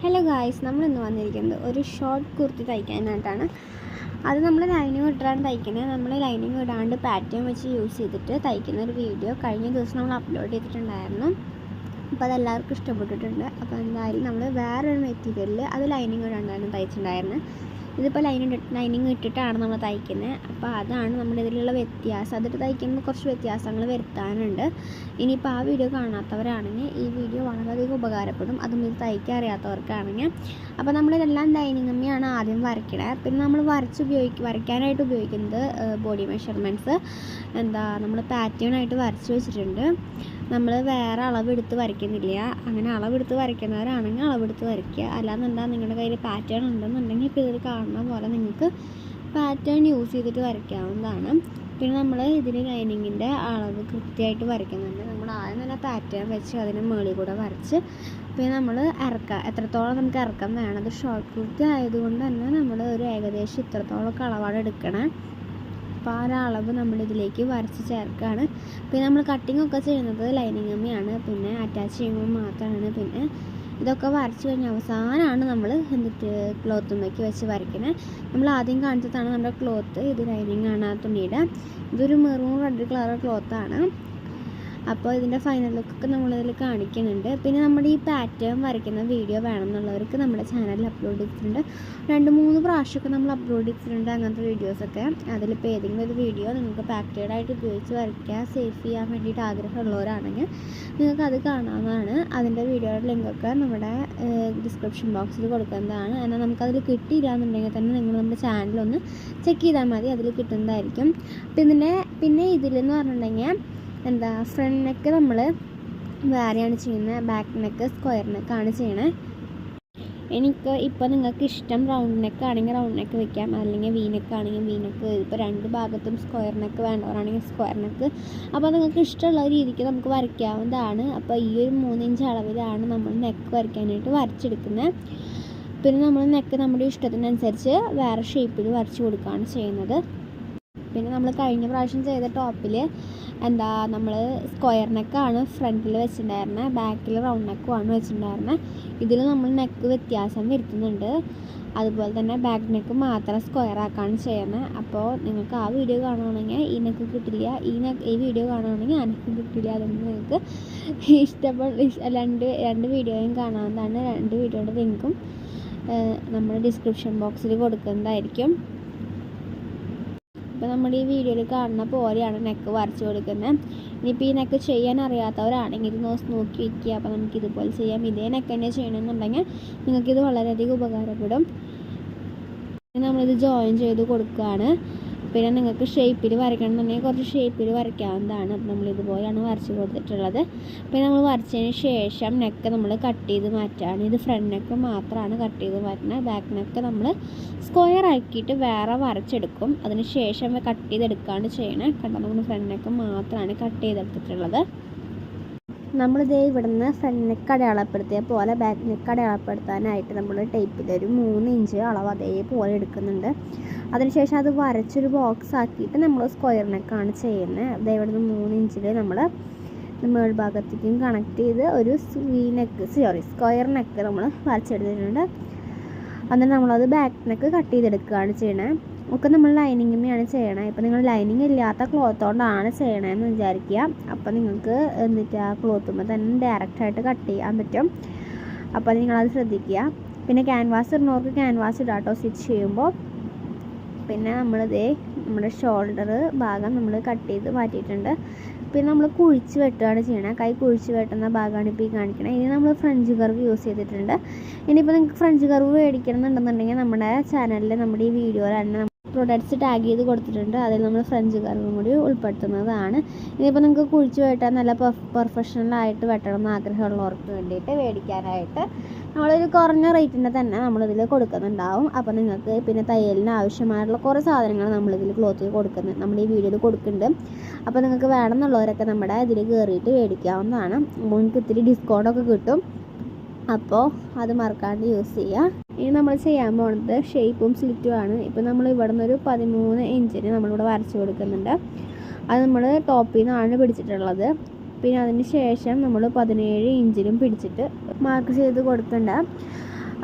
Hello guys, നമ്മളിന്ന് വന്നിരിക്കുന്നത് ഒരു ഷോർട്ട് കുർത്തി തയ്ക്കാനായിട്ടാണ്. അത് നമ്മൾ ലൈനിങ് ഇട്ടാണ് തയ്ക്കുന്നത്. നമ്മൾ ലൈനിങ് ഇടാണ്ട് പാറ്റേൺ വെച്ച് യൂസ് ചെയ്തിട്ട് തയ്ക്കുന്ന ഒരു വീഡിയോ കഴിഞ്ഞ ദിവസം നമ്മൾ അപ്ലോഡ് ചെയ്തിട്ടുണ്ടായിരുന്നു. അപ്പോൾ അതെല്ലാവർക്കും ഇഷ്ടപ്പെട്ടിട്ടുണ്ട്. അപ്പോൾ എന്തായാലും നമ്മൾ വേറൊരു മെറ്റീരിയലിൽ അത് ലൈനിങ് ഇടാണ്ടാണ് തയ്ച്ചിട്ടുണ്ടായിരുന്നത്. ഇതിപ്പോൾ ലൈനിങ് ഇട്ടിട്ടാണ് നമ്മൾ തയ്ക്കുന്നത്. അപ്പോൾ അതാണ് നമ്മുടെ ഇതിലുള്ള വ്യത്യാസം. അതിട്ട് തയ്ക്കുമ്പോൾ കുറച്ച് വ്യത്യാസങ്ങൾ വരുത്താനുണ്ട്. ഇനിയിപ്പോൾ ആ വീഡിയോ കാണാത്തവരാണെങ്കിൽ ഈ വീഡിയോ വളരെയധികം ഉപകാരപ്പെടും, അതും ഇത് തയ്ക്കാൻ അറിയാത്തവർക്കാണെങ്കിൽ. അപ്പോൾ നമ്മളിതെല്ലാം ലൈനിങ് അമ്മയാണ് ആദ്യം വരയ്ക്കണേ. പിന്നെ നമ്മൾ വരയ്ക്കാനായിട്ട് ഉപയോഗിക്കുന്നത് ബോഡി മെഷർമെൻറ്റ്സ് നമ്മൾ പാറ്റേണായിട്ട് വരച്ച് വെച്ചിട്ടുണ്ട്. നമ്മൾ വേറെ അളവെടുത്ത് വരയ്ക്കുന്നില്ല. അങ്ങനെ അളവെടുത്ത് വരയ്ക്കുന്നവരാണെങ്കിൽ അളവെടുത്ത് വരയ്ക്കുക. അല്ലാന്നുണ്ടെങ്കിൽ നിങ്ങളുടെ കയ്യിൽ പാറ്റേൺ ഉണ്ടെന്നുണ്ടെങ്കിൽ ഇപ്പോൾ ഇതിൽ കാണുന്ന പോലെ നിങ്ങൾക്ക് പാറ്റേൺ യൂസ് ചെയ്തിട്ട് വരയ്ക്കാവുന്നതാണ്. പിന്നെ നമ്മൾ ഇതിന് ലൈനിങ്ങിൻ്റെ അളവ് കൃത്യമായിട്ട് വരയ്ക്കുന്നുണ്ട്. നമ്മൾ ആദ്യം തന്നെ പാറ്റേൺ വെച്ച് അതിന് മുകളിൽ കൂടെ വരച്ച് പിന്നെ നമ്മൾ എത്രത്തോളം നമുക്ക് ഇറക്കം വേണം. അത് ഷോർട്ട് കുർത്തി ആയതുകൊണ്ട് തന്നെ നമ്മൾ ഒരു ഏകദേശം ഇത്രത്തോളം അളവാണ് എടുക്കണേ. അപ്പോൾ ആ ഒരളവ് നമ്മളിതിലേക്ക് വരച്ച് ചേർക്കുകയാണ്. പിന്നെ നമ്മൾ കട്ടിങ് ഒക്കെ ചെയ്യുന്നത് ലൈനിങ് അമ്മയാണ്, പിന്നെ അറ്റാച്ച് ചെയ്യുമ്പോൾ മാത്രമാണ്. പിന്നെ ഇതൊക്കെ വരച്ച് കഴിഞ്ഞ അവസാനമാണ് നമ്മൾ ക്ലോത്തുമ്മയ്ക്ക് വെച്ച് വരയ്ക്കുന്നത്. നമ്മൾ ആദ്യം കാണിച്ചതാണ് നമ്മുടെ ക്ലോത്ത്. ഇത് ലൈനിങ് ആണ് ആ തുണിയുടെ. ഇതൊരു മെറൂൺ റെഡ് കളർ ക്ലോത്താണ്. അപ്പോൾ ഇതിൻ്റെ ഫൈനൽ ലുക്കൊക്കെ നമ്മളിതിൽ കാണിക്കുന്നുണ്ട്. പിന്നെ നമ്മുടെ ഈ പാറ്റേൺ വരയ്ക്കുന്ന വീഡിയോ വേണമെന്നുള്ളവർക്ക് നമ്മുടെ ചാനലിൽ അപ്ലോഡ് ചെയ്തിട്ടുണ്ട്. 2-3 പ്രാവശ്യമൊക്കെ നമ്മൾ അപ്ലോഡ് ചെയ്തിട്ടുണ്ട് അങ്ങനത്തെ വീഡിയോസൊക്കെ. അതിലിപ്പോൾ ഏതെങ്കിലും ഒരു വീഡിയോ നിങ്ങൾക്ക് പാറ്റേണായിട്ട് ഉപയോഗിച്ച് വരയ്ക്കുക സേവ് ചെയ്യാൻ വേണ്ടിയിട്ട് ആഗ്രഹമുള്ളവരാണെങ്കിൽ നിങ്ങൾക്ക് അത് കാണാവുന്നതാണ്. അതിൻ്റെ വീഡിയോയുടെ ലിങ്കൊക്കെ നമ്മുടെ ഡിസ്ക്രിപ്ഷൻ ബോക്സിൽ കൊടുക്കുന്നതാണ്. എന്നാൽ നമുക്കതിൽ കിട്ടിയില്ല എന്നുണ്ടെങ്കിൽ തന്നെ നിങ്ങൾ നമ്മുടെ ചാനലൊന്ന് ചെക്ക് ചെയ്താൽ മതി, അതിൽ കിട്ടുന്നതായിരിക്കും. പിന്നെ ഇതിലെന്ന് പറഞ്ഞിട്ടുണ്ടെങ്കിൽ ഫ്രണ്ട് നെക്ക് നമ്മൾ വേറെയാണ് ചെയ്യുന്നത്. ബാക്ക് നെക്ക് സ്ക്വയർ നെക്കാണ് ചെയ്യണത്. ഇപ്പോൾ നിങ്ങൾക്ക് ഇഷ്ടം റൗണ്ട് നെക്ക് ആണെങ്കിൽ റൗണ്ട് നെക്ക് വെക്കാം, അല്ലെങ്കിൽ വി നെക്ക് ആണെങ്കിൽ വി നെക്ക്. ഇപ്പോൾ 2 ഭാഗത്തും സ്ക്വയർ നെക്ക് വേണ്ടവരാണെങ്കിൽ സ്ക്വയർ നെക്ക്. അപ്പോൾ നിങ്ങൾക്ക് ഇഷ്ടമുള്ള രീതിക്ക് നമുക്ക് വരയ്ക്കാവുന്നതാണ്. അപ്പോൾ ഈ ഒരു 3 ഇഞ്ച് അളവിലാണ് നമ്മൾ നെക്ക് വരയ്ക്കാനായിട്ട് വരച്ചെടുക്കുന്നത്. പിന്നെ നമ്മൾ നെക്ക് നമ്മുടെ ഇഷ്ടത്തിനനുസരിച്ച് വേറെ ഷേപ്പിൽ വരച്ച് കൊടുക്കുകയാണ് ചെയ്യുന്നത്. പിന്നെ നമ്മൾ കഴിഞ്ഞ പ്രാവശ്യം ചെയ്ത ടോപ്പിൽ നമ്മൾ സ്ക്വയർ നെക്കാണ് ഫ്രണ്ടിൽ വെച്ചിട്ടുണ്ടായിരുന്നത്, ബാക്കിൽ റൗണ്ട് നെക്കുമാണ് വെച്ചിട്ടുണ്ടായിരുന്നത്. ഇതിൽ നമ്മൾ നെക്ക് വ്യത്യാസം വരുത്തുന്നുണ്ട്. അതുപോലെ തന്നെ ബാക്ക് നെക്ക് മാത്രം സ്ക്വയർ ആക്കാണ് ചെയ്യുന്നത്. അപ്പോൾ നിങ്ങൾക്ക് ആ വീഡിയോ കാണുകയാണെങ്കിൽ ഈ നെക്ക് കിട്ടില്ല, ഈ വീഡിയോ കാണുകയാണെങ്കിൽ ആ നെക്ക് കിട്ടില്ല. അതുകൊണ്ട് നിങ്ങൾക്ക് രണ്ട് വീഡിയോയും കാണാവുന്നതാണ്. 2 വീഡിയോയുടെ ലിങ്കും നമ്മൾ ഡിസ്ക്രിപ്ഷൻ ബോക്സിൽ കൊടുക്കുന്നതായിരിക്കും. ഇപ്പോൾ നമ്മൾ ഈ വീഡിയോയിൽ കാണുന്ന പോലെയാണ് നെക്ക് വരച്ച് കൊടുക്കുന്നത്. ഇനിയിപ്പോൾ ഈ നെക്ക് ചെയ്യാൻ അറിയാത്തവരാണെങ്കിൽ ഇത് നോക്കി വയ്ക്കുക. അപ്പോൾ നമുക്ക് ഇതുപോലെ ചെയ്യാം. ഇതേ നെക്ക് തന്നെ ചെയ്യണമെന്നുണ്ടെങ്കിൽ നിങ്ങൾക്കിത് വളരെയധികം ഉപകാരപ്പെടും. നമ്മളിത് ജോയിൻ ചെയ്ത് കൊടുക്കുകയാണ്. പിന്നെ നിങ്ങൾക്ക് ഷേപ്പിൽ വരയ്ക്കണമെന്നുണ്ടെങ്കിൽ കുറച്ച് ഷേപ്പിൽ വരയ്ക്കാവുന്നതാണ്. അപ്പോൾ നമ്മളിതുപോലെയാണ് വരച്ച് കൊടുത്തിട്ടുള്ളത്. പിന്നെ നമ്മൾ വരച്ചതിന് ശേഷം നെക്ക് നമ്മൾ കട്ട് ചെയ്ത് മാറ്റുകയാണ്. ഇത് ഫ്രണ്ട് നെക്ക് മാത്രമാണ് കട്ട് ചെയ്ത് മാറ്റുന്നത്. ബാക്ക് നെക്ക് നമ്മൾ സ്ക്വയർ ആക്കിയിട്ട് വേറെ വരച്ചെടുക്കും. അതിന് ശേഷം കട്ട് ചെയ്തെടുക്കുകയാണ് ചെയ്യണത്. കണ്ടോ, നമ്മൾ ഫ്രണ്ട് നെക്ക് മാത്രമാണ് കട്ട് ചെയ്തെടുത്തിട്ടുള്ളത്. നമ്മളിതേ ഇവിടുന്ന് ഫ്രണ്ട് നെക്ക് അടയാളപ്പെടുത്തിയ പോലെ ബാക്ക് നെക്ക് അടയാളപ്പെടുത്താനായിട്ട് നമ്മൾ ടേപ്പിൽ ഒരു 3 ഇഞ്ച് അളവ് അതേപോലെ എടുക്കുന്നുണ്ട്. അതിനുശേഷം അത് വരച്ചൊരു ബോക്സ് ആക്കിയിട്ട് നമ്മൾ സ്ക്വയർ നെക്കാണ് ചെയ്യുന്നത്. അതേ ഇവിടുന്ന് 3 ഇഞ്ചിൽ നമ്മൾ മേൾഭാഗത്തേക്കും കണക്ട് ചെയ്ത് ഒരു സ്ക്വയർ നെക്ക് നമ്മൾ വരച്ചെടുത്തിട്ടുണ്ട്. എന്നിട്ട് നമ്മളത് ബാക്ക് നെക്ക് കട്ട് ചെയ്തെടുക്കുകയാണ് ചെയ്യണത്. ഒക്കെ നമ്മൾ ലൈനിങ്ങിനെയാണ് ചെയ്യണത്. ഇപ്പോൾ നിങ്ങൾ ലൈനിങ് ഇല്ലാത്ത ക്ലോത്ത് കൊണ്ടാണ് ചെയ്യണമെന്ന് വിചാരിക്കുക. അപ്പോൾ നിങ്ങൾക്ക് ആ ക്ലോത്തുമ്പോൾ തന്നെ ഡയറക്റ്റായിട്ട് കട്ട് ചെയ്യാൻ പറ്റും. അപ്പോൾ നിങ്ങളത് ശ്രദ്ധിക്കുക. പിന്നെ ക്യാൻവാസ് ഇടുന്നവർക്ക് ക്യാൻവാസ് ഇടാം കേട്ടോ സ്റ്റിച്ച് ചെയ്യുമ്പോൾ. പിന്നെ നമ്മുടെ ഷോൾഡർ ഭാഗം നമ്മൾ കട്ട് ചെയ്ത് മാറ്റിയിട്ടുണ്ട്. പിന്നെ നമ്മൾ കുഴിച്ച് വെട്ടുകയാണ് ചെയ്യണത്. കൈ കുഴിച്ച് വെട്ടുന്ന ഭാഗമാണ് ഇപ്പോൾ ഈ കാണിക്കണത്. ഇനി നമ്മൾ ഫ്രഞ്ച് കർവ് യൂസ് ചെയ്തിട്ടുണ്ട്. ഇനിയിപ്പോൾ നിങ്ങൾക്ക് ഫ്രഞ്ച് കർവ് മേടിക്കണമെന്നുണ്ടെന്നുണ്ടെങ്കിൽ നമ്മുടെ ചാനലിൽ നമ്മുടെ ഈ വീഡിയോയിൽ തന്നെ പ്രൊഡക്ട്സ് ടാഗ് ചെയ്ത് കൊടുത്തിട്ടുണ്ട്. അതിൽ നമ്മൾ ഫ്രഞ്ച് കർവും കൂടി ഉൾപ്പെടുത്തുന്നതാണ്. ഇനിയിപ്പോൾ നിങ്ങൾക്ക് കുഴിച്ച് വെട്ടാൻ നല്ല പ്രൊഫഷണലായിട്ട് വെട്ടണം എന്ന് ആഗ്രഹമുള്ളവർക്ക് വേണ്ടിയിട്ട് മേടിക്കാനായിട്ട് നമ്മളൊരു കുറഞ്ഞ റേറ്റിൻ്റെ തന്നെ നമ്മളിതിൽ കൊടുക്കുന്നുണ്ടാവും. അപ്പോൾ നിങ്ങൾക്ക് പിന്നെ തയ്യലിന് ആവശ്യമായിട്ടുള്ള കുറേ സാധനങ്ങൾ നമ്മളിതിൽ ക്ലോത്തിൽ നമ്മുടെ ഈ വീഡിയോയിൽ കൊടുക്കുന്നുണ്ട്. അപ്പോൾ നിങ്ങൾക്ക് വേണമെന്നുള്ളവരൊക്കെ നമ്മുടെ ഇതിൽ കയറിയിട്ട് മേടിക്കാവുന്നതാണ്. നിങ്ങൾക്ക് ഇത്തിരി ഡിസ്കൗണ്ടൊക്കെ കിട്ടും. അപ്പോൾ അത് മറക്കാണ്ട് യൂസ് ചെയ്യുക. ഇനി നമ്മൾ ചെയ്യാൻ പോകുന്നത് ഷേപ്പും സ്ലിറ്റുമാണ്. ഇപ്പോൾ നമ്മൾ ഇവിടെ നിന്നൊരു 13 ഇഞ്ചിന് നമ്മളിവിടെ വരച്ച് കൊടുക്കുന്നുണ്ട്. അത് നമ്മൾ ടോപ്പിൽ നിന്നാണ് പിടിച്ചിട്ടുള്ളത്. പിന്നെ അതിന് ശേഷം നമ്മൾ 17 ഇഞ്ചിലും പിടിച്ചിട്ട് മാർക്ക് ചെയ്ത് കൊടുക്കേണ്ട.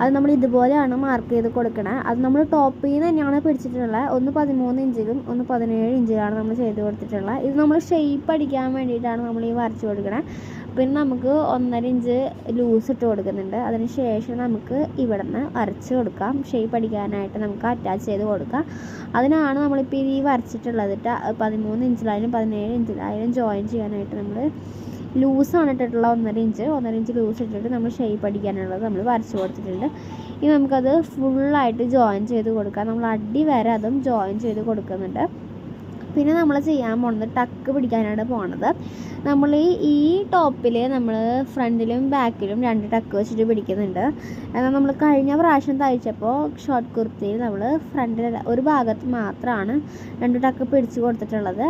അത് നമ്മൾ ഇതുപോലെയാണ് മാർക്ക് ചെയ്ത് കൊടുക്കണത്. അത് നമ്മൾ ടോപ്പിൽ നിന്ന് തന്നെയാണ് പിടിച്ചിട്ടുള്ളത്. ഒന്ന് 13 ഇഞ്ചിലും ഒന്ന് 17 ഇഞ്ചിലാണ് നമ്മൾ ചെയ്ത് കൊടുത്തിട്ടുള്ളത്. ഇത് നമ്മൾ ഷേപ്പ് അടിക്കാൻ വേണ്ടിയിട്ടാണ് നമ്മൾ ഈ വരച്ച് കൊടുക്കണത്. പിന്നെ നമുക്ക് 1.5 ഇഞ്ച് ലൂസ് ഇട്ട് കൊടുക്കുന്നുണ്ട്. അതിന് ശേഷം നമുക്ക് ഇവിടെ നിന്ന് വരച്ച് കൊടുക്കാം. ഷേപ്പ് അടിക്കാനായിട്ട് നമുക്ക് അറ്റാച്ച് ചെയ്ത് കൊടുക്കാം. അതിനാണ് നമ്മളിപ്പോൾ ഈ വരച്ചിട്ടുള്ളത്. 13 ഇഞ്ചിലായാലും 17 ഇഞ്ചിലായാലും ജോയിൻ ചെയ്യാനായിട്ട് നമ്മൾ ലൂസാണ് ഇട്ടിട്ടുള്ള 1.5 ഇഞ്ച് ലൂസ് ഇട്ടിട്ട് നമ്മൾ ഷേപ്പ് അടിക്കാനുള്ളത് നമ്മൾ വരച്ച് കൊടുത്തിട്ടുണ്ട്. ഇനി നമുക്കത് ഫുള്ളായിട്ട് ജോയിൻ ചെയ്ത് കൊടുക്കാം. നമ്മൾ അടി വരെ അതും ജോയിൻ ചെയ്ത് കൊടുക്കുന്നുണ്ട്. പിന്നെ നമ്മൾ ചെയ്യാൻ പോകുന്നത് ടക്ക് പിടിക്കാനാണ് പോണത്. നമ്മൾ ഈ ടോപ്പിൽ നമ്മൾ ഫ്രണ്ടിലും ബാക്കിലും 2 ടക്ക് വെച്ചിട്ട് പിടിക്കുന്നുണ്ട്. എന്നാൽ നമ്മൾ കഴിഞ്ഞ പ്രാവശ്യം തയ്ച്ചപ്പോൾ ഷോർട്ട് കുർത്തിയിൽ നമ്മൾ ഫ്രണ്ടിൽ ഒരു ഭാഗത്ത് മാത്രമാണ് 2 ടക്ക് പിടിച്ച് കൊടുത്തിട്ടുള്ളത്.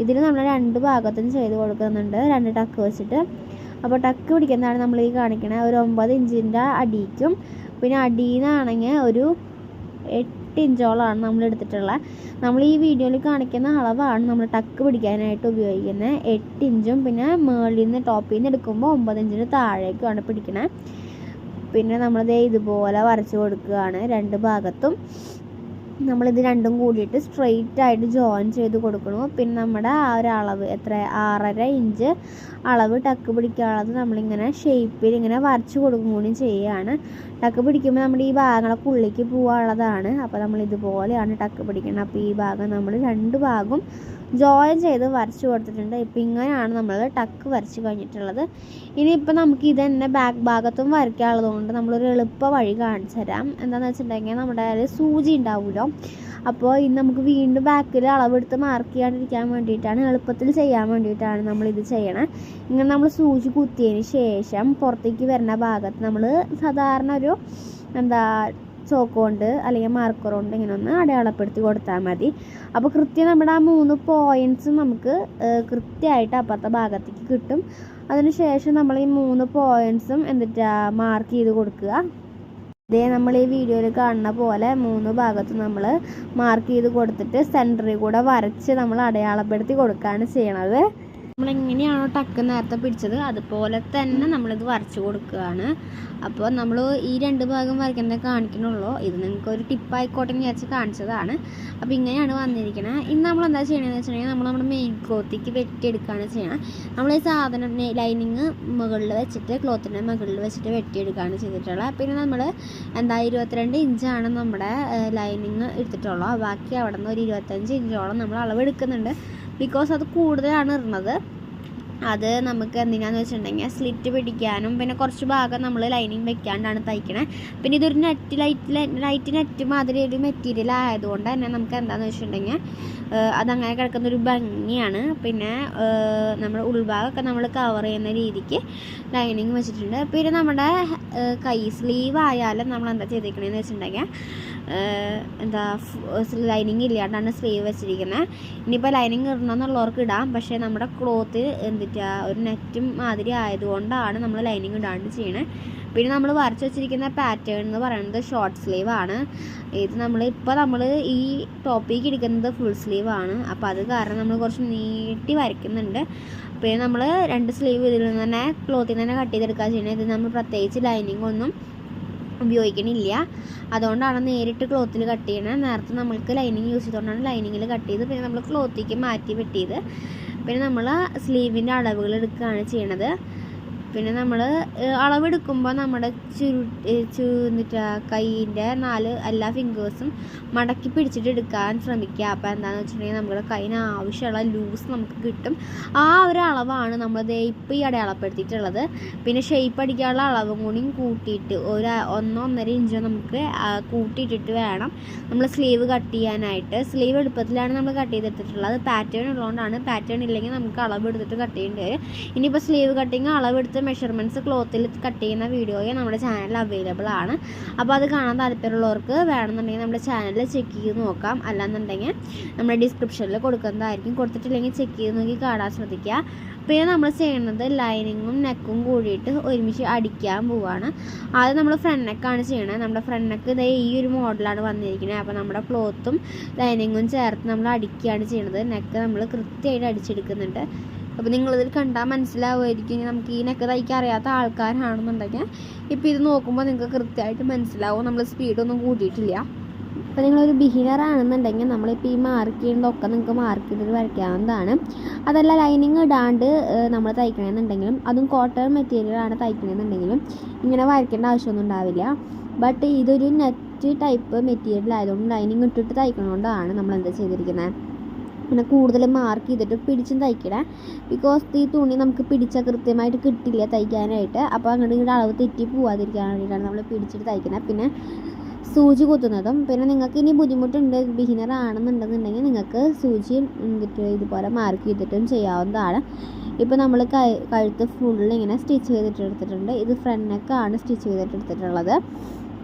ഇതിൽ നമ്മൾ 2 ഭാഗത്തും ചെയ്ത് കൊടുക്കുന്നുണ്ട് 2 ടക്ക് വെച്ചിട്ട്. അപ്പോൾ ടക്ക് പിടിക്കുന്നതാണ് നമ്മൾ ഈ കാണിക്കണത്. ഒരു 9 ഇഞ്ചിൻ്റെ അടിക്കും പിന്നെ അടിയിൽ നിന്നാണെങ്കിൽ ഒരു 8 ഇഞ്ചോളമാണ് നമ്മൾ എടുത്തിട്ടുള്ളത്. നമ്മൾ ഈ വീഡിയോയിൽ കാണിക്കുന്ന അളവാണ് നമ്മൾ ടക്ക് പിടിക്കാനായിട്ട് ഉപയോഗിക്കുന്നത്. 8 ഇഞ്ചും പിന്നെ മുകളിൽ നിന്ന് ടോപ്പിൽ നിന്ന് എടുക്കുമ്പോൾ 9 ഇഞ്ചിന് താഴേക്കുമാണ് പിടിക്കണത്. പിന്നെ നമ്മളിത് ഇതുപോലെ വരച്ച് കൊടുക്കുകയാണ് 2 ഭാഗത്തും. നമ്മളിത് രണ്ടും കൂടിയിട്ട് സ്ട്രെയിറ്റ് ആയിട്ട് ജോയിൻ ചെയ്ത് കൊടുക്കണു. പിന്നെ നമ്മുടെ ആ ഒരു അളവ് 6.5 ഇഞ്ച് അളവ് ടക്ക് പിടിക്കാനുള്ളത് നമ്മളിങ്ങനെ ഷേപ്പിൽ ഇങ്ങനെ വരച്ച് കൊടുക്കും കൂടി ചെയ്യുകയാണ്. ടക്ക് പിടിക്കുമ്പോൾ നമ്മുടെ ഈ ഭാഗങ്ങളൊക്കെ ഉള്ളിലേക്ക് പോകാനുള്ളതാണ്. അപ്പോൾ നമ്മൾ ഇതുപോലെയാണ് ടക്ക് പിടിക്കുന്നത്. അപ്പോൾ ഈ ഭാഗം നമ്മൾ 2 ഭാഗവും ജോയിൻ ചെയ്ത് വരച്ച് കൊടുത്തിട്ടുണ്ട്. ഇപ്പം ഇങ്ങനെയാണ് നമ്മൾ ടക്ക് വരച്ച് കഴിഞ്ഞിട്ടുള്ളത്. ഇനിയിപ്പോൾ നമുക്ക് ഇത് തന്നെ ബാക്ക് ഭാഗത്തും വരയ്ക്കാനുള്ളത് കൊണ്ട് നമ്മളൊരു എളുപ്പ വഴി കാണിച്ചു തരാം. എന്താണെന്ന് വെച്ചിട്ടുണ്ടെങ്കിൽ നമ്മുടെ സൂചി ഉണ്ടാവുമല്ലോ. അപ്പോൾ ഇന്ന് നമുക്ക് വീണ്ടും ബാക്കിൽ അളവെടുത്ത് മാർക്ക് ചെയ്യാണ്ടിരിക്കാൻ വേണ്ടിയിട്ടാണ്, എളുപ്പത്തിൽ ചെയ്യാൻ വേണ്ടിയിട്ടാണ് നമ്മളിത് ചെയ്യണത്. ഇങ്ങനെ നമ്മൾ സൂചി കുത്തിയതിന് ശേഷം പുറത്തേക്ക് വരുന്ന ഭാഗത്ത് നമ്മൾ സാധാരണ ഒരു ചോക്ക് കൊണ്ട് അല്ലെങ്കിൽ മാർക്കർ കൊണ്ട് ഇങ്ങനെ ഒന്ന് അടയാളപ്പെടുത്തി കൊടുത്താൽ മതി. അപ്പോൾ കൃത്യം നമ്മുടെ ആ 3 പോയിൻറ്റ്സും നമുക്ക് കൃത്യമായിട്ട് അപ്പുറത്തെ ഭാഗത്തേക്ക് കിട്ടും. അതിന് ശേഷം നമ്മൾ ഈ 3 പോയിൻറ്റ്സും മാർക്ക് ചെയ്ത് കൊടുക്കുക. ഇതേ നമ്മൾ ഈ വീഡിയോയിൽ കാണുന്ന പോലെ 3 ഭാഗത്തും നമ്മൾ മാർക്ക് ചെയ്ത് കൊടുത്തിട്ട് സെൻറ്ററിൽ കൂടെ വരച്ച് നമ്മൾ അടയാളപ്പെടുത്തി കൊടുക്കുകയാണ് ചെയ്യണത്. നമ്മളെങ്ങനെയാണോ ടക്ക് നേരത്തെ പിടിച്ചത് അതുപോലെ തന്നെ നമ്മളിത് വരച്ച് കൊടുക്കുകയാണ്. അപ്പോൾ നമ്മൾ ഈ 2 ഭാഗം വരയ്ക്കുന്നത് കാണിക്കണുള്ളൂ. ഇത് നിങ്ങൾക്ക് ഒരു ടിപ്പായിക്കോട്ടെ എന്ന് വിചാരിച്ച് കാണിച്ചതാണ്. അപ്പോൾ ഇങ്ങനെയാണ് വന്നിരിക്കുന്നത്. ഇന്ന് നമ്മൾ എന്താ ചെയ്യണമെന്ന് വെച്ചിട്ടുണ്ടെങ്കിൽ നമ്മൾ നമ്മുടെ മെയിൻ ക്ലോത്തിക്ക് വെട്ടിയെടുക്കുകയാണ് ചെയ്യണം. നമ്മൾ ഈ സാധനം ലൈനിങ് മുകളിൽ വെച്ചിട്ട് ക്ലോത്തിൻ്റെ മുകളിൽ വെച്ചിട്ട് വെട്ടിയെടുക്കുകയാണ് ചെയ്തിട്ടുള്ളത്. പിന്നെ നമ്മൾ 22 ഇഞ്ചാണ് നമ്മുടെ ലൈനിങ് എടുത്തിട്ടുള്ളത്. ബാക്കി അവിടെ നിന്ന് ഒരു 25 ഇഞ്ചോളം നമ്മൾ അളവെടുക്കുന്നുണ്ട്. ബിക്കോസ് അത് കൂടുതലാണ് ഇടുന്നത്. അത് നമുക്ക് എന്തിനാന്ന് വെച്ചിട്ടുണ്ടെങ്കിൽ സ്ലിറ്റ് പിടിക്കാനും പിന്നെ കുറച്ച് ഭാഗം നമ്മൾ ലൈനിങ് വെക്കാണ്ടാണ് തയ്ക്കണേ. പിന്നെ ഇതൊരു ലൈറ്റ് നെറ്റ് മാതിരി ഒരു മെറ്റീരിയൽ ആയതുകൊണ്ട് തന്നെ നമുക്ക് എന്താണെന്ന് വെച്ചിട്ടുണ്ടെങ്കിൽ അതങ്ങനെ കിടക്കുന്നൊരു ഭംഗിയാണ്. പിന്നെ നമ്മുടെ ഉൾഭാഗമൊക്കെ നമ്മൾ കവർ ചെയ്യുന്ന രീതിക്ക് ലൈനിങ് വെച്ചിട്ടുണ്ട്. പിന്നെ നമ്മുടെ കൈ സ്ലീവ് ആയാലും നമ്മൾ എന്താ ചെയ്തിരിക്കണേന്ന് വെച്ചിട്ടുണ്ടെങ്കിൽ ലൈനിങ് ഇല്ലാണ്ടാണ് സ്ലീവ് വെച്ചിരിക്കുന്നത്. ഇനിയിപ്പോൾ ലൈനിങ് ഇടണമെന്നുള്ളവർക്ക് ഇടാം. പക്ഷേ നമ്മുടെ ക്ലോത്ത് ഒരു നെറ്റും മാതിരി ആയതുകൊണ്ടാണ് നമ്മൾ ലൈനിങ് ഇടാണ്ട് ചെയ്യണത്. പിന്നെ നമ്മൾ വരച്ച് വെച്ചിരിക്കുന്ന പാറ്റേൺ എന്ന് പറയുന്നത് ഷോർട്ട് സ്ലീവ് ആണ്. ഇത് നമ്മൾ ഈ ടോപ്പിക്ക് എടുക്കുന്നത് ഫുൾ സ്ലീവ് ആണ്. അപ്പോൾ അത് കാരണം നമ്മൾ കുറച്ച് നീട്ടി വരയ്ക്കുന്നുണ്ട്. പിന്നെ നമ്മൾ 2 സ്ലീവ് ഇതിൽ നിന്ന് തന്നെ ക്ലോത്തിൽ തന്നെ കട്ട് ചെയ്തെടുക്കുക ചെയ്യുന്നത്. ഇത് നമ്മൾ പ്രത്യേകിച്ച് ലൈനിങ് ഒന്നും ഉപയോഗിക്കണില്ല. അതുകൊണ്ടാണ് നേരിട്ട് ക്ലോത്തിൽ കട്ട് ചെയ്യണത്. നേരത്തെ നമ്മൾക്ക് ലൈനിങ് യൂസ് ചെയ്തുകൊണ്ടാണ് ലൈനിങ്ങിൽ കട്ട് ചെയ്ത് പിന്നെ നമ്മൾ ക്ലോത്തിലേക്ക് മാറ്റി വെട്ടിയത്. പിന്നെ നമ്മൾ സ്ലീവിൻ്റെ അളവുകൾ എടുക്കുകയാണ് ചെയ്യണത്. പിന്നെ നമ്മൾ അളവെടുക്കുമ്പോൾ നമ്മുടെ കൈയിൻ്റെ 4 എല്ലാ ഫിംഗേഴ്സും മടക്കി പിടിച്ചിട്ട് എടുക്കാൻ ശ്രമിക്കുക. അപ്പോൾ എന്താണെന്ന് വെച്ചിട്ടുണ്ടെങ്കിൽ നമ്മുടെ കൈയിന് ആവശ്യമുള്ള ലൂസ് നമുക്ക് കിട്ടും. ആ ഒരു അളവാണ് നമ്മൾ ഇപ്പോൾ ഈ അടയാളപ്പെടുത്തിയിട്ടുള്ളത്. പിന്നെ ഷേപ്പ് അടിക്കാനുള്ള അളവും കൂടിയും കൂട്ടിയിട്ട് 1-1.5 ഇഞ്ചോ നമുക്ക് കൂട്ടിയിട്ടിട്ട് വേണം നമ്മൾ സ്ലീവ് കട്ട് ചെയ്യാനായിട്ട്. സ്ലീവ് എളുപ്പത്തിലാണ് നമ്മൾ കട്ട് ചെയ്തെടുത്തിട്ടുള്ളത്. പാറ്റേൺ ഉള്ളതുകൊണ്ടാണ്. പാറ്റേൺ ഇല്ലെങ്കിൽ നമുക്ക് അളവെടുത്തിട്ട് കട്ട് ചെയ്യേണ്ടി വരും. ഇനിയിപ്പോൾ സ്ലീവ് കട്ടിങ് അളവെടുത്ത് മെഷർമെൻറ്റ്സ് ക്ലോത്തിൽ കട്ട് ചെയ്യുന്ന വീഡിയോയെ നമ്മുടെ ചാനലിൽ അവൈലബിൾ ആണ്. അപ്പോൾ അത് കാണാൻ താല്പര്യമുള്ളവർക്ക് വേണമെന്നുണ്ടെങ്കിൽ നമ്മുടെ ചാനലിൽ ചെക്ക് ചെയ്ത് നോക്കാം. അല്ലാന്നുണ്ടെങ്കിൽ നമ്മുടെ ഡിസ്ക്രിപ്ഷനിൽ കൊടുക്കുന്നതായിരിക്കും. കൊടുത്തിട്ടില്ലെങ്കിൽ ചെക്ക് ചെയ്ത് നോക്കി കാണാൻ ശ്രദ്ധിക്കുക. പിന്നെ നമ്മൾ ചെയ്യുന്നത് ലൈനിങ്ങും നെക്കും കൂടിയിട്ട് ഒരുമിച്ച് അടിക്കാൻ പോവുകയാണ്. ആദ്യം നമ്മൾ ഫ്രണ്ട് നെക്കാണ് ചെയ്യണത്. നമ്മുടെ ഫ്രണ്ട് നെക്ക് ഇതേ ഈ ഒരു മോഡലാണ് വന്നിരിക്കുന്നത്. അപ്പോൾ നമ്മുടെ ക്ലോത്തും ലൈനിങ്ങും ചേർത്ത് നമ്മൾ അടിക്കുകയാണ് ചെയ്യുന്നത്. നെക്ക് നമ്മൾ കൃത്യമായിട്ട് അടിച്ചെടുക്കുന്നുണ്ട്. അപ്പോൾ നിങ്ങളിതിൽ കണ്ടാൽ മനസ്സിലാവുമായിരിക്കും. നമുക്ക് ഈ നെക്ക് തയ്ക്കാൻ അറിയാത്ത ആൾക്കാരാണെന്നുണ്ടെങ്കിൽ ഇപ്പോൾ ഇത് നോക്കുമ്പോൾ നിങ്ങൾക്ക് കൃത്യമായിട്ട് മനസ്സിലാവും. നമ്മൾ സ്പീഡൊന്നും കൂട്ടിയിട്ടില്ല. അപ്പോൾ നിങ്ങളൊരു ബിഗിനർ ആണെന്നുണ്ടെങ്കിൽ നമ്മളിപ്പോൾ ഈ മാർക്ക് ചെയ്യുന്നതൊക്കെ നിങ്ങൾക്ക് മാർക്ക് ചെയ്തിട്ട് വരയ്ക്കാവുന്നതാണ്. അതല്ല ലൈനിങ് ഇടാണ്ട് നമ്മൾ തയ്ക്കണമെന്നുണ്ടെങ്കിലും, അതും കോട്ടൺ മെറ്റീരിയലാണ് തയ്ക്കണമെന്നുണ്ടെങ്കിലും ഇങ്ങനെ വരയ്ക്കേണ്ട ആവശ്യമൊന്നും ഉണ്ടാവില്ല. ബട്ട് ഇതൊരു നെറ്റ് ടൈപ്പ് മെറ്റീരിയൽ ആയതുകൊണ്ട് ലൈനിങ് ഇട്ടിട്ട് തയ്ക്കണോണ്ടാണ് നമ്മൾ എന്താ ചെയ്തിരിക്കുന്നത്, പിന്നെ കൂടുതൽ മാർക്ക് ചെയ്തിട്ട് പിടിച്ചും തയ്ക്കണേ. ബിക്കോസ് ഈ തുണി നമുക്ക് പിടിച്ചാൽ കൃത്യമായിട്ട് കിട്ടില്ല തയ്ക്കാനായിട്ട്. അപ്പോൾ അങ്ങോട്ട് ഇങ്ങോട്ട് അളവ് തെറ്റി പോവാതിരിക്കാൻ വേണ്ടിയിട്ടാണ് നമ്മൾ പിടിച്ചിട്ട് തയ്ക്കുന്നത്. പിന്നെ സൂചി കുത്തുന്നതും. പിന്നെ നിങ്ങൾക്ക് ഇനി ബുദ്ധിമുട്ടുണ്ട്, ബിഗിനർ ആണെന്നുണ്ടെന്നുണ്ടെങ്കിൽ നിങ്ങൾക്ക് സൂചി ഇതുപോലെ മാർക്ക് ചെയ്തിട്ടും ചെയ്യാവുന്നതാണ്. ഇപ്പോൾ നമ്മൾ കഴുത്ത് ഫുള്ളിങ്ങനെ സ്റ്റിച്ച് ചെയ്തിട്ടെടുത്തിട്ടുണ്ട്. ഇത് ഫ്രണ്ട് നെക്കാണ് സ്റ്റിച്ച് ചെയ്തിട്ടെടുത്തിട്ടുള്ളത്.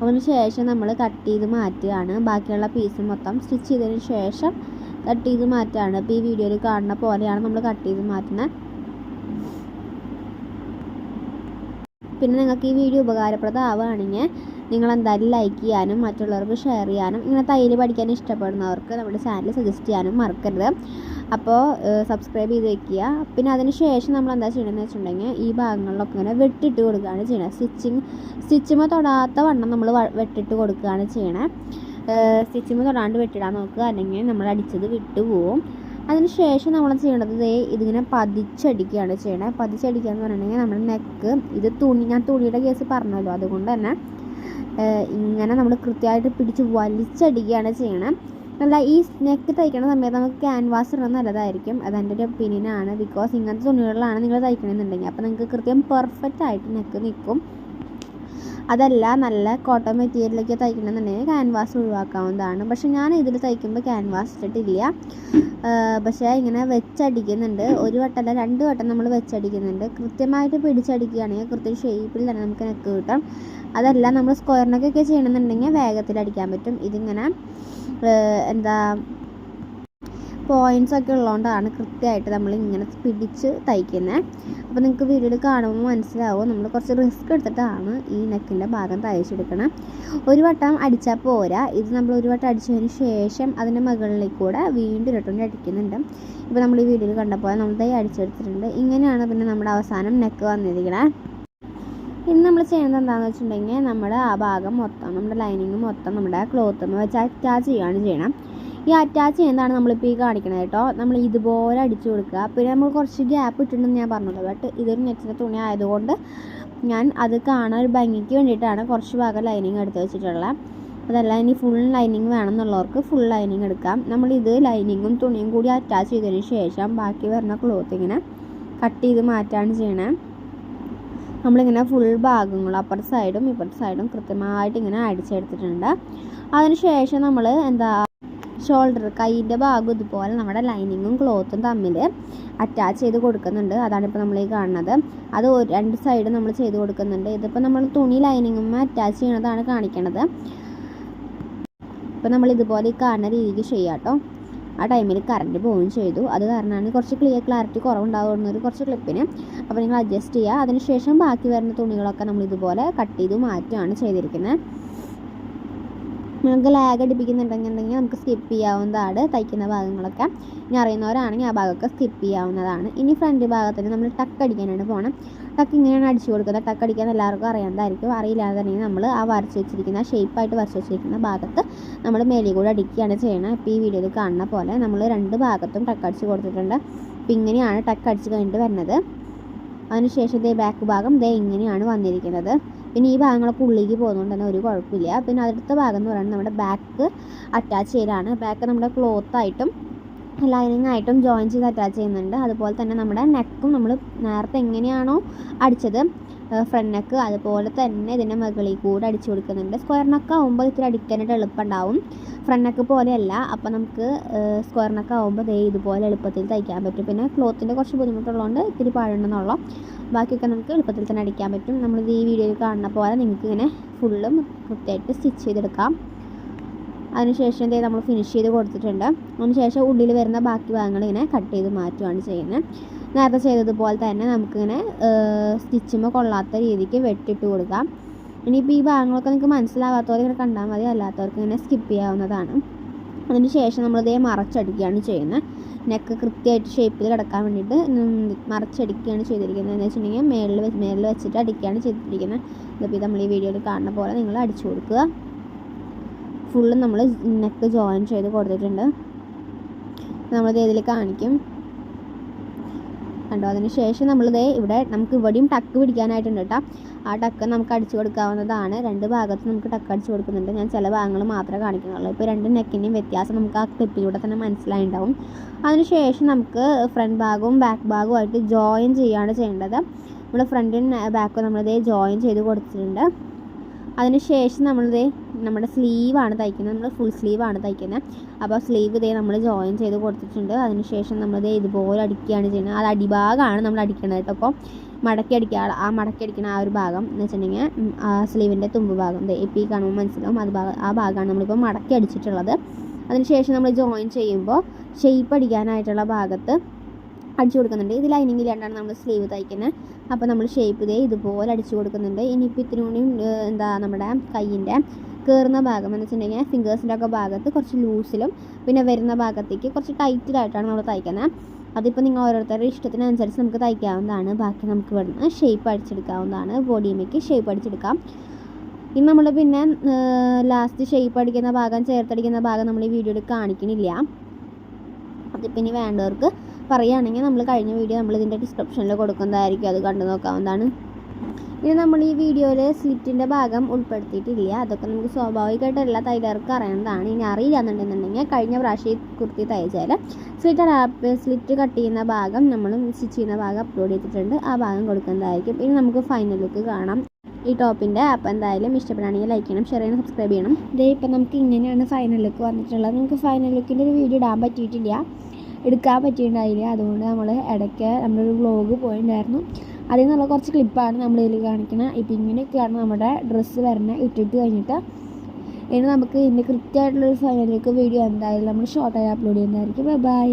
അതിന് ശേഷം നമ്മൾ കട്ട് ചെയ്ത് മാറ്റുകയാണ്. ബാക്കിയുള്ള പീസ് മൊത്തം സ്റ്റിച്ച് ചെയ്തതിന് ശേഷം കട്ട് ചെയ്ത് മാറ്റുകയാണ്. ഇപ്പോൾ ഈ വീഡിയോയിൽ കാണുന്ന പോലെയാണ് നമ്മൾ കട്ട് ചെയ്ത് മാറ്റുന്നത്. പിന്നെ നിങ്ങൾക്ക് ഈ വീഡിയോ ഉപകാരപ്രദമാവുകയാണെങ്കിൽ നിങ്ങൾ എന്തായാലും ലൈക്ക് ചെയ്യാനും മറ്റുള്ളവർക്ക് ഷെയർ ചെയ്യാനും ഇങ്ങനെ തയ്യൽ പഠിക്കാൻ ഇഷ്ടപ്പെടുന്നവർക്ക് നമ്മുടെ ചാനൽ സജസ്റ്റ് ചെയ്യാനും മറക്കരുത്. അപ്പോൾ സബ്സ്ക്രൈബ് ചെയ്ത് വയ്ക്കുക. പിന്നെ അതിന് ശേഷം നമ്മൾ എന്താ ചെയ്യണമെന്ന് വെച്ചിട്ടുണ്ടെങ്കിൽ ഈ ഭാഗങ്ങളിലൊക്കെ ഇങ്ങനെ വെട്ടിട്ട് കൊടുക്കുകയാണ് ചെയ്യണത്. സ്റ്റിച്ചിമ തൊടാത്ത വണ്ണം നമ്മൾ വെട്ടിട്ട് കൊടുക്കുകയാണ് ചെയ്യണത്. സ്റ്റിച്ചിമ തൊടാണ്ട് വെട്ടിടാൻ നോക്കുക, അല്ലെങ്കിൽ നമ്മൾ അടിച്ചത് വിട്ടു പോവും. അതിന് ശേഷം നമ്മൾ ചെയ്യേണ്ടത് ഇതിങ്ങനെ പതിച്ചടിക്കുകയാണ് ചെയ്യണത്. പതിച്ചടിക്കുക എന്ന് പറഞ്ഞിട്ടുണ്ടെങ്കിൽ നമ്മുടെ നെക്ക് ഇത് ഞാൻ തുണിയുടെ കേസ് പറഞ്ഞല്ലോ, അതുകൊണ്ട് തന്നെ ഇങ്ങനെ നമ്മൾ കൃത്യമായിട്ട് പിടിച്ച് വലിച്ചടിക്കുകയാണ് ചെയ്യണം. അല്ല, ഈ നെക്ക് തയ്ക്കണ സമയത്ത് നമുക്ക് ക്യാൻവാസ് ഇടുന്നത് നല്ലതായിരിക്കും. അതെൻ്റെ ഒരു ഒപ്പീനിയനാണ്. ബിക്കോസ് ഇങ്ങനത്തെ തുണികളിലാണ് നിങ്ങൾ തയ്ക്കണമെന്നുണ്ടെങ്കിൽ അപ്പോൾ നിങ്ങൾക്ക് കൃത്യം പെർഫെക്റ്റ് ആയിട്ട് നെക്ക് നിൽക്കും. അതല്ല നല്ല കോട്ടൺ മെറ്റീരിയലൊക്കെ തയ്ക്കണമെന്നുണ്ടെങ്കിൽ ക്യാൻവാസ് ഒഴിവാക്കാവുന്നതാണ്. പക്ഷെ ഞാൻ ഇതിൽ തയ്ക്കുമ്പോൾ ക്യാൻവാസ് ഇട്ടിട്ടില്ല. പക്ഷേ ഇങ്ങനെ വെച്ചടിക്കുന്നുണ്ട്. ഒരു വട്ടമല്ല 2 വട്ടം നമ്മൾ വെച്ചടിക്കുന്നുണ്ട്. കൃത്യമായിട്ട് പിടിച്ചടിക്കുകയാണെങ്കിൽ കൃത്യം ഷേപ്പിൽ തന്നെ നമുക്ക് നെക്ക് കിട്ടും. അതല്ല നമ്മൾ സ്ക്വയർ നെക്കൊക്കെ ചെയ്യണമെന്നുണ്ടെങ്കിൽ വേഗത്തിൽ അടിക്കാൻ പറ്റും. ഇതിങ്ങനെ പോയിൻറ്റ്സ് ഒക്കെ ഉള്ളതുകൊണ്ടാണ് കൃത്യമായിട്ട് നമ്മൾ ഇങ്ങനെ പിടിച്ച് തയ്ക്കുന്നത്. അപ്പോൾ നിങ്ങൾക്ക് വീഡിയോയിൽ കാണുമ്പോൾ മനസ്സിലാവും നമ്മൾ കുറച്ച് റിസ്ക് എടുത്തിട്ടാണ് ഈ നെക്കിൻ്റെ ഭാഗം തയ്ച്ചെടുക്കണം. ഒരു വട്ടം അടിച്ചാൽ പോരാ. ഇത് നമ്മൾ ഒരു വട്ടം അടിച്ചതിന് ശേഷം അതിൻ്റെ മുകളിലേക്ക് കൂടെ വീണ്ടും ഇരട്ടുകൊണ്ട് അടിക്കുന്നുണ്ട്. ഇപ്പോൾ നമ്മൾ ഈ വീഡിയോയിൽ കണ്ടപ്പോൾ നമ്മൾ തൈ അടിച്ചെടുത്തിട്ടുണ്ട്. ഇങ്ങനെയാണ് പിന്നെ നമ്മുടെ അവസാനം നെക്ക് വന്നിരിക്കുന്നത്. ഇന്ന് നമ്മൾ ചെയ്യുന്നത് എന്താണെന്ന് വെച്ചിട്ടുണ്ടെങ്കിൽ നമ്മുടെ ആ ഭാഗം മൊത്തം നമ്മുടെ ലൈനിങ് മൊത്തം നമ്മുടെ ക്ലോത്ത് വെച്ച് അറ്റാച്ച് ചെയ്യുകയാണ് ചെയ്യണം. ഈ അറ്റാച്ച് ചെയ്യുന്നതാണ് നമ്മളിപ്പോൾ ഈ കാണിക്കുന്നത് കേട്ടോ. നമ്മൾ ഇതുപോലെ അടിച്ചു കൊടുക്കുക. പിന്നെ നമ്മൾ കുറച്ച് ഗ്യാപ്പ് ഇട്ടിട്ടുണ്ടെന്ന് ഞാൻ പറഞ്ഞത്. ബട്ട് ഇതൊരു നെറ്റിൻ്റെ തുണി ആയതുകൊണ്ട് ഞാൻ അത് കാണാൻ ഒരു ഭംഗിക്ക് വേണ്ടിയിട്ടാണ് കുറച്ച് ഭാഗം ലൈനിങ് എടുത്ത് വെച്ചിട്ടുള്ളത്. അതല്ല, ഇനി ഫുൾ ലൈനിങ് വേണമെന്നുള്ളവർക്ക് ഫുൾ ലൈനിങ് എടുക്കാം. നമ്മളിത് ലൈനിങ്ങും തുണിയും കൂടി അറ്റാച്ച് ചെയ്തതിന് ശേഷം ബാക്കി വരുന്ന ക്ലോത്ത് ഇങ്ങനെ കട്ട് ചെയ്ത് മാറ്റാണ് ചെയ്യണേ. നമ്മളിങ്ങനെ ഫുൾ ഭാഗങ്ങൾ അപ്പുറത്തെ സൈഡും കൃത്യമായിട്ട് ഇങ്ങനെ അടിച്ചെടുത്തിട്ടുണ്ട്. അതിന് ശേഷം നമ്മൾ ഷോൾഡർ കൈയിൻ്റെ ഭാഗം ഇതുപോലെ നമ്മുടെ ലൈനിങ്ങും ക്ലോത്തും തമ്മിൽ അറ്റാച്ച് ചെയ്ത് കൊടുക്കുന്നുണ്ട്. അതാണിപ്പോൾ നമ്മൾ ഈ കാണുന്നത്. അത് 2 സൈഡ് നമ്മൾ ചെയ്ത് കൊടുക്കുന്നുണ്ട്. ഇതിപ്പോൾ നമ്മൾ തുണി ലൈനിങ്ങും അറ്റാച്ച് ചെയ്യണതാണ് കാണിക്കണത്. ഇപ്പോൾ നമ്മൾ ഇതുപോലെ ഈ കാണുന്ന രീതിക്ക് ചെയ്യാം കേട്ടോ. ആ ടൈമിൽ കറണ്ട് പോവുകയും ചെയ്തു. അത് കാരണമാണ് കുറച്ച് ക്ലാരിറ്റി കുറവുണ്ടാകുന്നൊരു കുറച്ച് ക്ലിപ്പിന്. അപ്പോൾ നിങ്ങൾ അഡ്ജസ്റ്റ് ചെയ്യുക. അതിനുശേഷം ബാക്കി വരുന്ന തുണികളൊക്കെ നമ്മൾ ഇതുപോലെ കട്ട് ചെയ്ത് മാറ്റുകയാണ് ചെയ്തിരിക്കുന്നത്. നമുക്ക് ലാഗ് അടിപ്പിക്കുന്നുണ്ടെന്നുണ്ടെങ്കിൽ നമുക്ക് സ്കിപ്പ് ചെയ്യാവുന്നതാണ് തയ്ക്കുന്ന ഭാഗങ്ങളൊക്കെ. ഇനി അറിയുന്നവരാണെങ്കിൽ ആ ഭാഗമൊക്കെ സ്കിപ്പ് ചെയ്യാവുന്നതാണ്. ഇനി ഫ്രണ്ട് ഭാഗത്തിന് നമ്മൾ ടക്ക് അടിക്കാനാണ് പോകണം. ടക്ക് ഇങ്ങനെയാണ് അടിച്ചു കൊടുക്കുന്നത്. ടക്ക് അടിക്കാൻ എല്ലാവർക്കും അറിയാവുന്നതായിരിക്കും. അറിയില്ലാതെ തന്നെ നമ്മൾ ആ വരച്ച് വെച്ചിരിക്കുന്ന ഷേപ്പായിട്ട് വരച്ച് വെച്ചിരിക്കുന്ന ഭാഗത്ത് നമ്മൾ മേലെ കൂടെ അടിക്കുകയാണ് ചെയ്യണം. ഇപ്പോൾ ഈ വീഡിയോയിൽ കാണുന്ന പോലെ നമ്മൾ 2 ഭാഗത്തും ടക്ക് അടിച്ച് കൊടുത്തിട്ടുണ്ട്. അപ്പോൾ ഇങ്ങനെയാണ് ടക്ക് അടിച്ച് കഴിഞ്ഞിട്ട് വരുന്നത്. അതിനുശേഷം ബാക്ക് ഭാഗം ഇങ്ങനെയാണ് വന്നിരിക്കുന്നത്. പിന്നെ ഈ ഭാഗങ്ങളൊക്കെ ഉള്ളിലേക്ക് പോകുന്നതുകൊണ്ട് തന്നെ ഒരു കുഴപ്പമില്ല. പിന്നെ അടുത്ത ഭാഗം എന്ന് പറയുന്നത് നമ്മുടെ ബാക്ക് അറ്റാച്ച് ചെയ്യലാണ്. ബാക്ക് നമ്മുടെ ക്ലോത്തായിട്ടും ലൈനിങ് ആയിട്ടും ജോയിൻ ചെയ്ത് അറ്റാച്ച് ചെയ്യുന്നുണ്ട്. അതുപോലെ തന്നെ നമ്മുടെ നെക്കും നമ്മൾ നേരത്തെ എങ്ങനെയാണോ അടിച്ചത് ഫ്രണ്ട് നെക്ക് അതുപോലെ തന്നെ ഇതിൻ്റെ മുകളിൽ കൂടെ അടിച്ചു കൊടുക്കുന്നുണ്ട്. സ്ക്വയർ നെക്ക് ആകുമ്പോൾ ഇത്തിരി അടിക്കാനായിട്ട് എളുപ്പമുണ്ടാവും. ഫ്രണ്ട് നെക്ക് പോലെയല്ല. അപ്പോൾ നമുക്ക് സ്ക്വയർ നെക്ക് ആകുമ്പോൾ ഇതുപോലെ എളുപ്പത്തിൽ തയ്ക്കാൻ പറ്റും. പിന്നെ ക്ലോത്തിൻ്റെ കുറച്ച് ബുദ്ധിമുട്ടുള്ളതുകൊണ്ട് ഇത്തിരി പാടുണ്ടെന്നുള്ള ബാക്കിയൊക്കെ നമുക്ക് എളുപ്പത്തിൽ തന്നെ അടിക്കാൻ പറ്റും. നമ്മളിത് ഈ വീഡിയോയിൽ കാണുന്ന പോലെ നിങ്ങൾക്ക് ഇങ്ങനെ ഫുള്ളും കൃത്യമായിട്ട് സ്റ്റിച്ച് ചെയ്തെടുക്കാം. അതിനുശേഷം നമ്മൾ ഫിനിഷ് ചെയ്ത് കൊടുത്തിട്ടുണ്ട്. അതിനുശേഷം ഉള്ളിൽ വരുന്ന ബാക്കി ഭാഗങ്ങൾ ഇങ്ങനെ കട്ട് ചെയ്ത് മാറ്റുകയാണ് ചെയ്യുന്നത്. നേരത്തെ ചെയ്തതുപോലെ തന്നെ നമുക്കിങ്ങനെ സ്റ്റിച്ചുമ്പോൾ കൊള്ളാത്ത രീതിക്ക് വെട്ടിട്ട് കൊടുക്കാം. ഇനിയിപ്പോൾ ഈ ഭാഗങ്ങളൊക്കെ നിങ്ങൾക്ക് മനസ്സിലാകാത്തവർ ഇങ്ങനെ കണ്ടാൽ മതി. അല്ലാത്തവർക്ക് ഇങ്ങനെ സ്കിപ്പ് ചെയ്യാവുന്നതാണ്. അതിന് ശേഷം നമ്മൾ മറച്ചടിക്കുകയാണ് ചെയ്യുന്നത്. നെക്ക് കൃത്യമായിട്ട് ഷേപ്പിൽ കിടക്കാൻ വേണ്ടിയിട്ട് മറച്ചടിക്കുകയാണ് ചെയ്തിരിക്കുന്നത്. എന്ന് വെച്ചിട്ടുണ്ടെങ്കിൽ മേളിൽ വെച്ചിട്ട് അടിക്കുകയാണ് ചെയ്തിരിക്കുന്നത്. ഇതിപ്പോൾ നമ്മൾ ഈ വീഡിയോയിൽ കാണുന്ന പോലെ നിങ്ങൾ അടിച്ചു കൊടുക്കുക. ഫുള്ള് നമ്മൾ നെക്ക് ജോയിൻ ചെയ്ത് കൊടുത്തിട്ടുണ്ട്. നമ്മളിത് ഇതിൽ കാണിക്കും കണ്ടോ. അതിന് ശേഷം നമ്മളിത് നമുക്ക് ഇവിടെയും ടക്ക് പിടിക്കാനായിട്ടുണ്ട് കേട്ടോ. ആ ടക്ക് നമുക്ക് അടിച്ചു കൊടുക്കാവുന്നതാണ്. 2 ഭാഗത്ത് നമുക്ക് ടക്ക് അടിച്ചു കൊടുക്കുന്നുണ്ട്. ഞാൻ ചില ഭാഗങ്ങൾ മാത്രമേ കാണിക്കുന്നുള്ളൂ. ഇപ്പോൾ 2 നെക്കിൻ്റെയും വ്യത്യാസം നമുക്ക് ആ ക്ലിപ്പിലൂടെ തന്നെ മനസ്സിലായിട്ടുണ്ടാവും. അതിന് ശേഷം നമുക്ക് ഫ്രണ്ട് ഭാഗവും ബാക്ക് ഭാഗവുമായിട്ട് ജോയിൻ ചെയ്യുകയാണ് ചെയ്യേണ്ടത്. നമ്മൾ ഫ്രണ്ടും ബാക്കും നമ്മളിത് ജോയിൻ ചെയ്ത് കൊടുത്തിട്ടുണ്ട്. അതിന് ശേഷം നമ്മളിത് നമ്മുടെ സ്ലീവാണ് തയ്ക്കുന്നത്. നമ്മൾ ഫുൾ സ്ലീവാണ് തയ്ക്കുന്നത്. അപ്പോൾ സ്ലീവ് ഇതേ നമ്മൾ ജോയിൻ ചെയ്ത് കൊടുത്തിട്ടുണ്ട്. അതിന് ശേഷം നമ്മളിത് ഇതുപോലെ അടിക്കുകയാണ് ചെയ്യുന്നത്. അത് അടിഭാഗമാണ് നമ്മൾ അടിക്കുന്നത് കേട്ടോ. അപ്പോൾ മടക്കി അടിക്കുന്ന ആ ഒരു ഭാഗം എന്ന് വെച്ചിട്ടുണ്ടെങ്കിൽ സ്ലീവിൻ്റെ തുമ്പ് ഭാഗം ഇപ്പോൾ ഈ കാണുമ്പോൾ മനസ്സിലാവും. ആ ഭാഗമാണ് നമ്മളിപ്പോൾ മടക്കി അടിച്ചിട്ടുള്ളത്. അതിന് ശേഷം നമ്മൾ ജോയിൻ ചെയ്യുമ്പോൾ ഷേപ്പ് അടിക്കാനായിട്ടുള്ള ഭാഗത്ത് അടിച്ചു കൊടുക്കുന്നുണ്ട്. ഇത് ലൈനിങ്ങിലാണ്ടാണ് നമ്മൾ സ്ലീവ് തയ്ക്കുന്നത്. അപ്പോൾ നമ്മൾ ഷേപ്പ് ഇതുപോലെ അടിച്ചു കൊടുക്കുന്നുണ്ട്. ഇനിയിപ്പോൾ ഇത്തിരി കൂടി നമ്മുടെ കയ്യിൻ്റെ കയറുന്ന ഭാഗം എന്ന് വെച്ചിട്ടുണ്ടെങ്കിൽ ഫിംഗേഴ്സിൻ്റെ ഒക്കെ ഭാഗത്ത് കുറച്ച് ലൂസിലും പിന്നെ വരുന്ന ഭാഗത്തേക്ക് കുറച്ച് ടൈറ്റിലായിട്ടാണ് നമ്മൾ തയ്ക്കുന്നത്. അതിപ്പോൾ നിങ്ങൾ ഓരോരുത്തരുടെ ഇഷ്ടത്തിനനുസരിച്ച് നമുക്ക് തയ്ക്കാവുന്നതാണ്. ബാക്കി നമുക്ക് ഇവിടുന്ന് ഷേപ്പ് അടിച്ചെടുക്കാവുന്നതാണ്. ബോഡിയുമേക്ക് ഷേപ്പ് അടിച്ചെടുക്കാം. ഇനി നമ്മൾ പിന്നെ ലാസ്റ്റ് ഷേപ്പ് അടിക്കുന്ന ഭാഗം ചേർത്തടിക്കുന്ന ഭാഗം നമ്മൾ ഈ വീഡിയോയിൽ കാണിക്കണില്ല. അതിപ്പോൾ ഇനി വേണ്ടവർക്ക് പറയുകയാണെങ്കിൽ നമ്മൾ കഴിഞ്ഞ വീഡിയോ നമ്മളിതിൻ്റെ ഡിസ്ക്രിപ്ഷനിൽ കൊടുക്കുന്നതായിരിക്കും. അത് കണ്ടു നോക്കാവുന്നതാണ്. ഇനി നമ്മൾ ഈ വീഡിയോയിൽ സ്ലിറ്റിൻ്റെ ഭാഗം ഉൾപ്പെടുത്തിയിട്ടില്ല. അതൊക്കെ നമുക്ക് സ്വാഭാവികമായിട്ട് എല്ലാ തയ്യലർക്ക് അറിയുന്നതാണ്. ഇനി അറിയില്ല എന്നുണ്ടെന്നുണ്ടെങ്കിൽ കഴിഞ്ഞ പ്രാവശ്യം കുർത്തി തയ്ച്ചാൽ സ്ലിറ്റ് കട്ട് ചെയ്യുന്ന ഭാഗം നമ്മളും സ്റ്റിച്ച് ചെയ്യുന്ന ഭാഗം അപ്ലോഡ് ചെയ്തിട്ടുണ്ട്. ആ ഭാഗം കൊടുക്കുന്നതായിരിക്കും. ഇനി നമുക്ക് ഫൈനൽ ലുക്ക് കാണാം ഈ ടോപ്പിൻ്റെ. അപ്പോൾ എന്തായാലും ഇഷ്ടപ്പെടുകയാണെങ്കിൽ ലൈക്ക് ചെയ്യണം, ഷെയർ ചെയ്യണം, സബ്സ്ക്രൈബ് ചെയ്യണം. ഇപ്പം നമുക്ക് ഇങ്ങനെയാണ് ഫൈനൽ ലുക്ക് വന്നിട്ടുള്ളത്. നമുക്ക് ഫൈനൽ ലുക്കിൻ്റെ ഒരു വീഡിയോ എടുക്കാൻ പറ്റിയിട്ടുണ്ടായില്ല. അതുകൊണ്ട് നമ്മൾ ഇടയ്ക്ക് നമ്മളൊരു വ്ലോഗ് പോയിട്ടുണ്ടായിരുന്നു. അതിൽ നിന്നുള്ള കുറച്ച് ക്ലിപ്പാണ് നമ്മളിതിൽ കാണിക്കുന്നത്. ഇപ്പം ഇങ്ങനെയൊക്കെയാണ് നമ്മുടെ ഡ്രസ്സ് വരുന്നത് ഇട്ടിട്ട് കഴിഞ്ഞിട്ട്. ഇനി നമുക്ക് ഇതിൻ്റെ കൃത്യമായിട്ടുള്ളൊരു ഫൈനൽ ലുക്ക് വീഡിയോ എന്തായാലും നമ്മൾ ഷോർട്ടായി അപ്ലോഡ് ചെയ്യുന്നതായിരിക്കും. ബൈ.